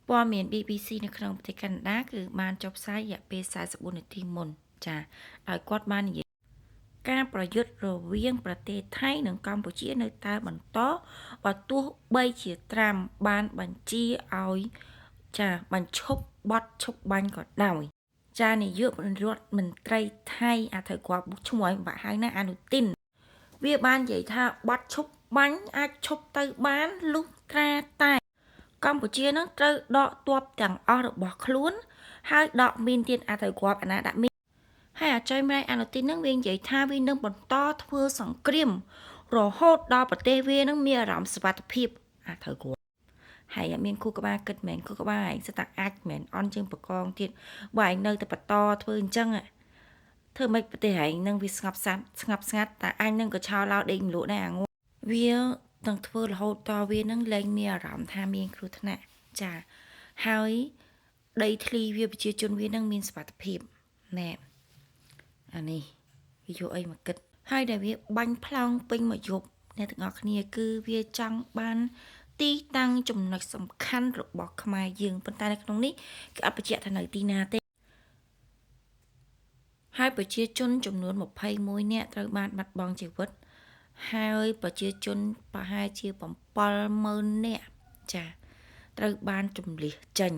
ព័ត៌មាន BBC នៅក្នុងប្រទេសកាណាដាគឺបានចុះផ្សាយរយៈពេល44នាទីមុនចាដោយគាត់បាននិយាយការប្រយុទ្ធរវាងប្រទេសថៃនិងកម្ពុជានៅតែបន្តបើទោះបីជាត្រាំបានបញ្ជាឲ្យបញ្ឈប់បទឈប់បាញ់ក៏ដោយនាយករដ្ឋមន្ត្រីថៃត្រូវគាត់ឈ្មោះឲ្យបាក់ហៅណាអនុទីនវាបាននិយាយថាបទឈប់បាញ់អាចឈប់ទៅបានលុះត្រាតែកម្ពុជានឹងត្រូវដកទ័ពទាំងអស់របស់ខ្លួនហើយដកមានទៀតត្រូវគាត់អាណាដាក់មានហើយអចយម្រៃអនុទីននឹងវានិយាយថាវានឹងបន្តធ្វើសង្គ្រាមរហូតដល់ប្រទេសវានឹងមានអារម្មណ៍សុវត្ថិភាពត្រូវគាត់ហើយអត់មានគូក្បាលគិតមែនគូក្បាលឯងស្តាក់អាចមែនអន់ជាងបកងទៀតបើឯងនៅតែបន្តធ្វើអញ្ចឹងធ្វើម៉េចប្រទេសឯងនឹងវាស្ងប់ស្ងាត់តែអញនឹងក៏ឆោឡោដេកមលក់ដែរវានឹងធ្វើរហូតតវានឹងលែងមានអារម្មណ៍ថាមានគ្រោះថ្នាក់ហើយដីធ្លីវាប្រជាជនវានឹងមានសុវត្ថិភាពណែអានេះវាយកអីមកគិតហើយដែលវាបាញ់ប្លង់ពេញមួយយប់អ្នកទាំងអស់គ្នាគឺវាចង់បានទីតាំងចំណុចសំខាន់របស់ខ្មែរយើងប៉ុន្តែនៅក្នុងនេះគឺអត់បញ្ជាក់ថានៅទីណាទេហើយប្រជាជនចំនួន21នាក់ត្រូវបានបាត់បង់ជីវិតហើយប្រជាជនប្រហែលជា70000នាក់ត្រូវបានជម្លៀសចេញ